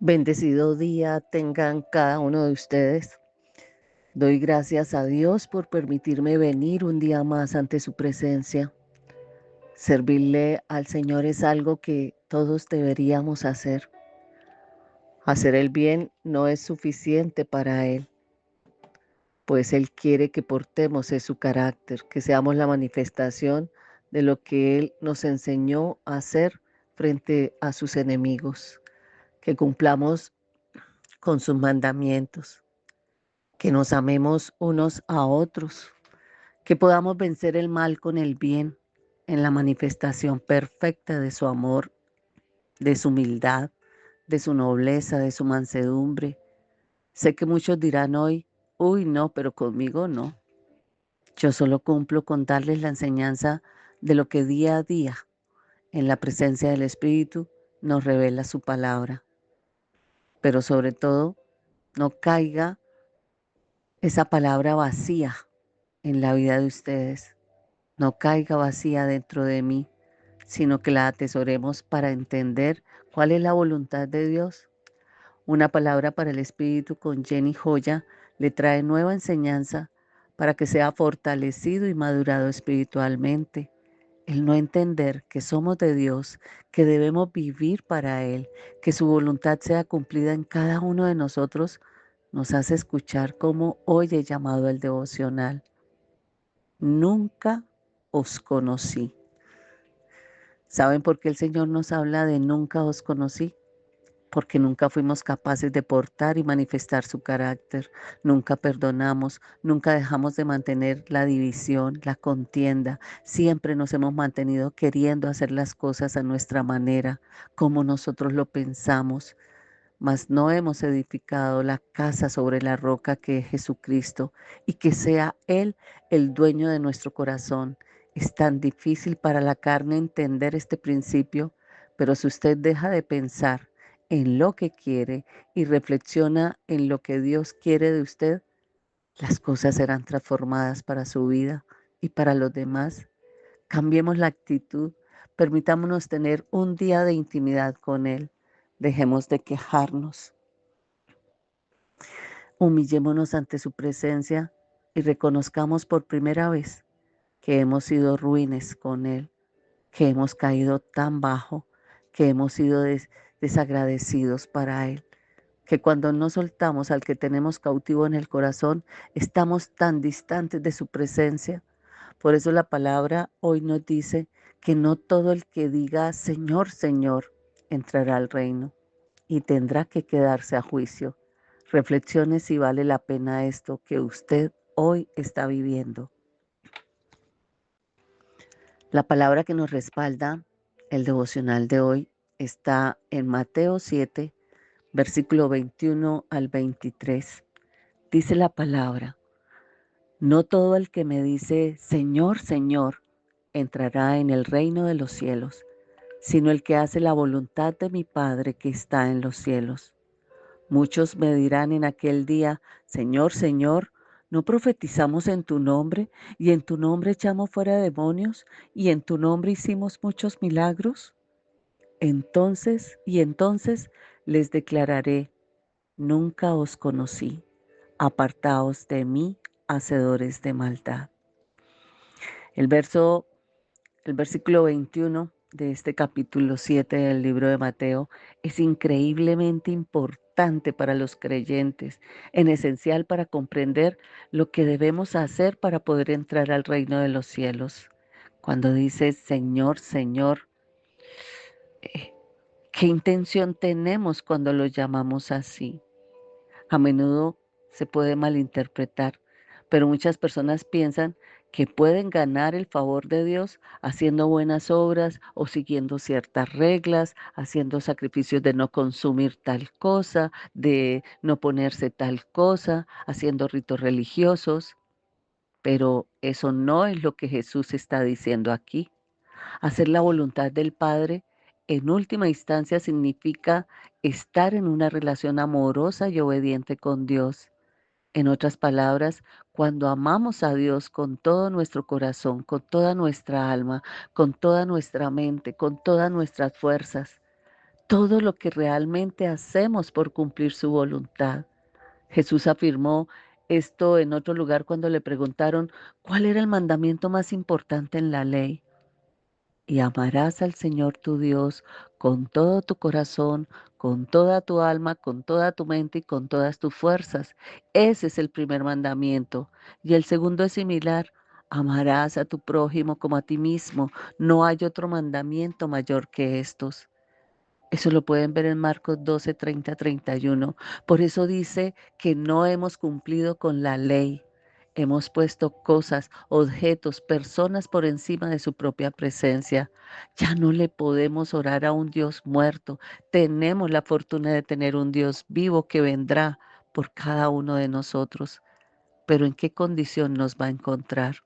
Bendecido día tengan cada uno de ustedes. Doy gracias a Dios por permitirme venir un día más ante su presencia. Servirle al Señor es algo que todos deberíamos hacer. Hacer el bien no es suficiente para Él, pues Él quiere que portemos su carácter, que seamos la manifestación de lo que Él nos enseñó a hacer frente a sus enemigos, que cumplamos con sus mandamientos, que nos amemos unos a otros, que podamos vencer el mal con el bien en la manifestación perfecta de su amor, de su humildad, de su nobleza, de su mansedumbre. Sé que muchos dirán hoy, uy, no, pero conmigo no. Yo solo cumplo con darles la enseñanza de lo que día a día, en la presencia del Espíritu, nos revela su palabra. Pero sobre todo, no caiga esa palabra vacía en la vida de ustedes. No caiga vacía dentro de mí, sino que la atesoremos para entender cuál es la voluntad de Dios. Una palabra para el Espíritu con Jenny Joya le trae nueva enseñanza para que sea fortalecido y madurado espiritualmente. El no entender que somos de Dios, que debemos vivir para Él, que su voluntad sea cumplida en cada uno de nosotros, nos hace escuchar cómo hoy he llamado el devocional. Nunca os conocí. ¿Saben por qué el Señor nos habla de nunca os conocí? Porque nunca fuimos capaces de portar y manifestar su carácter, nunca perdonamos, nunca dejamos de mantener la división, la contienda, siempre nos hemos mantenido queriendo hacer las cosas a nuestra manera, como nosotros lo pensamos, mas no hemos edificado la casa sobre la roca que es Jesucristo y que sea Él el dueño de nuestro corazón. Es tan difícil para la carne entender este principio, pero si usted deja de pensar en lo que quiere y reflexiona en lo que Dios quiere de usted, las cosas serán transformadas para su vida y para los demás. Cambiemos la actitud, permitámonos tener un día de intimidad con Él. Dejemos de quejarnos, humillémonos ante su presencia y reconozcamos por primera vez que hemos sido ruines con Él, que hemos caído tan bajo, que hemos sido desagradecidos para Él, que cuando no soltamos al que tenemos cautivo en el corazón, estamos tan distantes de su presencia. Por eso la palabra hoy nos dice que no todo el que diga Señor, Señor, entrará al reino y tendrá que quedarse a juicio. Reflexione si vale la pena esto que usted hoy está viviendo. La palabra que nos respalda el devocional de hoy está en Mateo 7, versículo 21 al 23. Dice la palabra: no todo el que me dice Señor, Señor, entrará en el reino de los cielos, sino el que hace la voluntad de mi Padre que está en los cielos. Muchos me dirán en aquel día, Señor, Señor, ¿no profetizamos en tu nombre, y en tu nombre echamos fuera demonios, y en tu nombre hicimos muchos milagros? Entonces les declararé, nunca os conocí, apartaos de mí, hacedores de maldad. El verso El versículo 21 de este capítulo 7 del libro de Mateo es increíblemente importante para los creyentes, en esencial para comprender lo que debemos hacer para poder entrar al reino de los cielos. Cuando dice Señor, Señor, eh, ¿qué intención tenemos cuando lo llamamos así? A menudo se puede malinterpretar, pero muchas personas piensan que pueden ganar el favor de Dios haciendo buenas obras o siguiendo ciertas reglas, haciendo sacrificios de no consumir tal cosa, de no ponerse tal cosa, haciendo ritos religiosos. Pero eso no es lo que Jesús está diciendo aquí. Hacer la voluntad del Padre en última instancia significa estar en una relación amorosa y obediente con Dios. En otras palabras, cuando amamos a Dios con todo nuestro corazón, con toda nuestra alma, con toda nuestra mente, con todas nuestras fuerzas, todo lo que realmente hacemos por cumplir su voluntad. Jesús afirmó esto en otro lugar cuando le preguntaron cuál era el mandamiento más importante en la ley. Y amarás al Señor tu Dios con todo tu corazón, con toda tu alma, con toda tu mente y con todas tus fuerzas. Ese es el primer mandamiento. Y el segundo es similar. Amarás a tu prójimo como a ti mismo. No hay otro mandamiento mayor que estos. Eso lo pueden ver en Marcos 12, 30, 31. Por eso dice que no hemos cumplido con la ley. Hemos puesto cosas, objetos, personas por encima de su propia presencia. Ya no le podemos orar a un Dios muerto. Tenemos la fortuna de tener un Dios vivo que vendrá por cada uno de nosotros. Pero ¿en qué condición nos va a encontrar?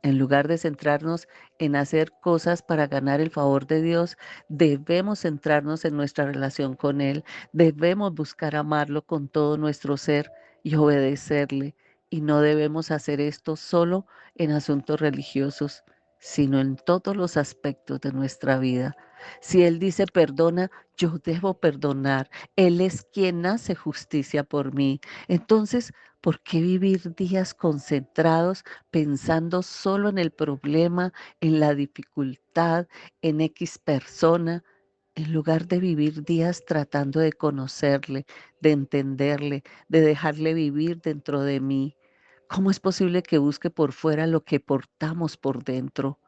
En lugar de centrarnos en hacer cosas para ganar el favor de Dios, debemos centrarnos en nuestra relación con Él. Debemos buscar amarlo con todo nuestro ser y obedecerle. Y no debemos hacer esto solo en asuntos religiosos, sino en todos los aspectos de nuestra vida. Si Él dice perdona, yo debo perdonar. Él es quien hace justicia por mí. Entonces, ¿por qué vivir días concentrados pensando solo en el problema, en la dificultad, en X persona, en lugar de vivir días tratando de conocerle, de entenderle, de dejarle vivir dentro de mí? ¿Cómo es posible que busque por fuera lo que portamos por dentro?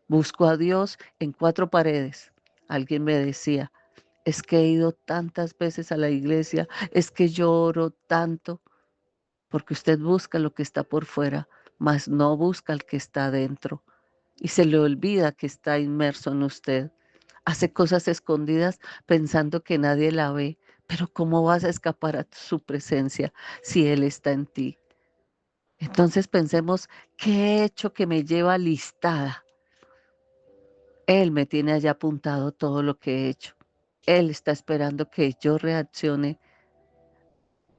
Busco a Dios en cuatro paredes. Alguien me decía, es que he ido tantas veces a la iglesia, es que yo oro tanto, porque usted busca lo que está por fuera, mas no busca el que está dentro. Y se le olvida que está inmerso en usted. Hace cosas escondidas pensando que nadie la ve, pero ¿cómo vas a escapar a su presencia si Él está en ti? Entonces pensemos, ¿qué he hecho que me lleva listada? Él me tiene allá apuntado todo lo que he hecho. Él está esperando que yo reaccione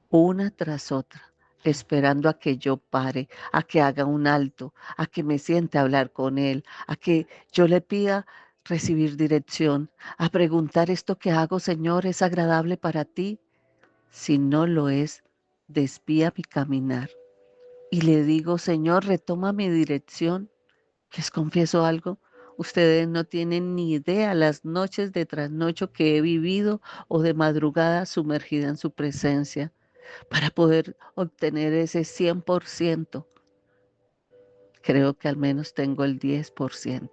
una tras otra, esperando a que yo pare, a que haga un alto, a que me siente a hablar con él, a que yo le pida recibir dirección, a preguntar esto que hago, Señor, ¿es agradable para ti? Si no lo es, desvía mi caminar. Y le digo, Señor, retoma mi dirección. Les confieso algo, ustedes no tienen ni idea las noches de trasnocho que he vivido o de madrugada sumergida en su presencia para poder obtener ese 100%. Creo que al menos tengo el 10%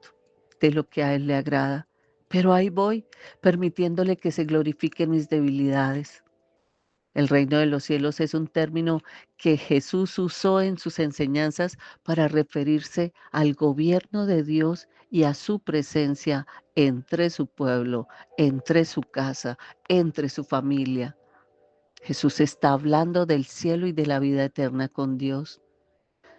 de lo que a Él le agrada. Pero ahí voy, permitiéndole que se glorifiquen mis debilidades. El reino de los cielos es un término que Jesús usó en sus enseñanzas para referirse al gobierno de Dios y a su presencia entre su pueblo, entre su casa, entre su familia. Jesús está hablando del cielo y de la vida eterna con Dios.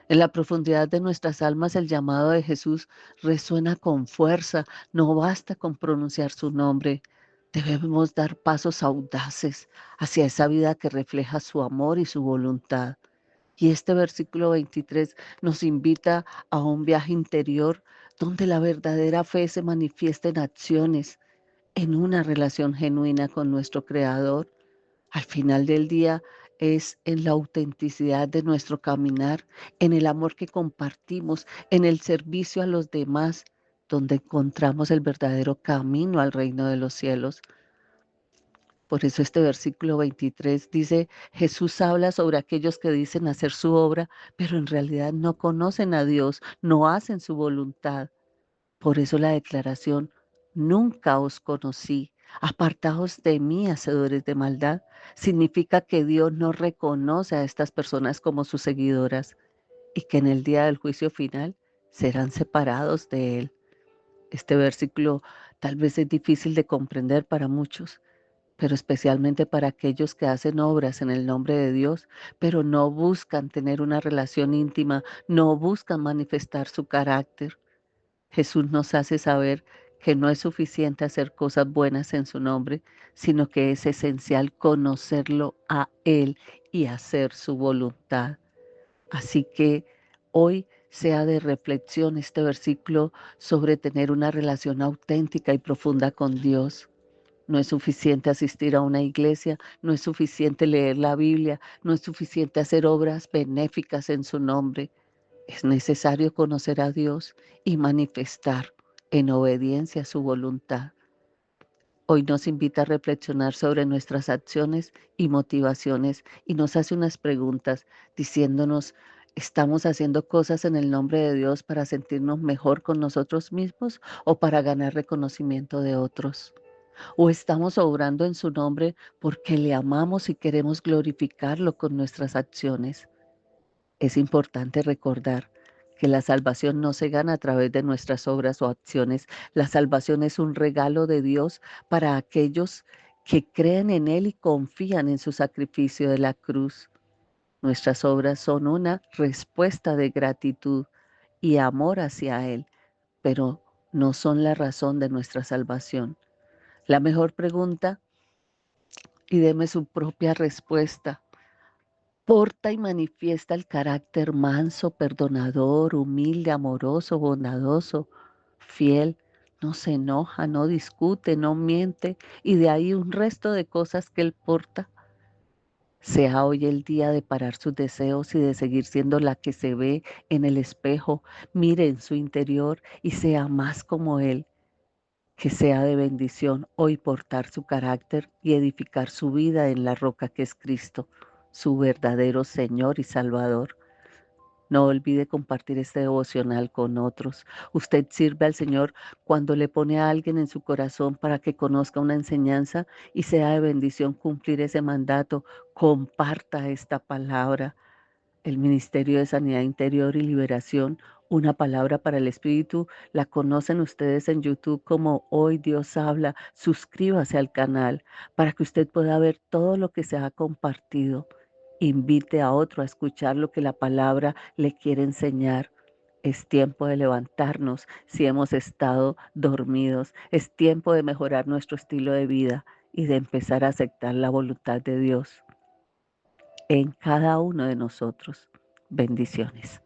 En la profundidad de nuestras almas el llamado de Jesús resuena con fuerza. No basta con pronunciar su nombre. Debemos dar pasos audaces hacia esa vida que refleja su amor y su voluntad. Y este versículo 23 nos invita a un viaje interior donde la verdadera fe se manifiesta en acciones, en una relación genuina con nuestro Creador. Al final del día es en la autenticidad de nuestro caminar, en el amor que compartimos, en el servicio a los demás, donde encontramos el verdadero camino al reino de los cielos. Por eso este versículo 23 dice, Jesús habla sobre aquellos que dicen hacer su obra, pero en realidad no conocen a Dios, no hacen su voluntad. Por eso la declaración, nunca os conocí, apartaos de mí, hacedores de maldad, significa que Dios no reconoce a estas personas como sus seguidoras y que en el día del juicio final serán separados de Él. Este versículo tal vez es difícil de comprender para muchos, pero especialmente para aquellos que hacen obras en el nombre de Dios, pero no buscan tener una relación íntima, no buscan manifestar su carácter. Jesús nos hace saber que no es suficiente hacer cosas buenas en su nombre, sino que es esencial conocerlo a Él y hacer su voluntad. Así que hoy sea de reflexión este versículo sobre tener una relación auténtica y profunda con Dios. No es suficiente asistir a una iglesia, no es suficiente leer la Biblia, no es suficiente hacer obras benéficas en su nombre. Es necesario conocer a Dios y manifestar en obediencia a su voluntad. Hoy nos invita a reflexionar sobre nuestras acciones y motivaciones y nos hace unas preguntas diciéndonos, ¿estamos haciendo cosas en el nombre de Dios para sentirnos mejor con nosotros mismos o para ganar reconocimiento de otros? ¿O estamos obrando en su nombre porque le amamos y queremos glorificarlo con nuestras acciones? Es importante recordar que la salvación no se gana a través de nuestras obras o acciones. La salvación es un regalo de Dios para aquellos que creen en Él y confían en su sacrificio de la cruz. Nuestras obras son una respuesta de gratitud y amor hacia Él, pero no son la razón de nuestra salvación. La mejor pregunta, y deme su propia respuesta. Porta y manifiesta el carácter manso, perdonador, humilde, amoroso, bondadoso, fiel, no se enoja, no discute, no miente, y de ahí un resto de cosas que él porta. Sea hoy el día de parar sus deseos y de seguir siendo la que se ve en el espejo, mire en su interior y sea más como él, que sea de bendición hoy portar su carácter y edificar su vida en la roca que es Cristo, su verdadero Señor y Salvador. No olvide compartir este devocional con otros. Usted sirve al Señor cuando le pone a alguien en su corazón para que conozca una enseñanza y sea de bendición cumplir ese mandato. Comparta esta palabra. El Ministerio de Sanidad Interior y Liberación, una palabra para el Espíritu, la conocen ustedes en YouTube como Hoy Dios Habla. Suscríbase al canal para que usted pueda ver todo lo que se ha compartido. Invite a otro a escuchar lo que la palabra le quiere enseñar. Es tiempo de levantarnos si hemos estado dormidos. Es tiempo de mejorar nuestro estilo de vida y de empezar a aceptar la voluntad de Dios en cada uno de nosotros. Bendiciones.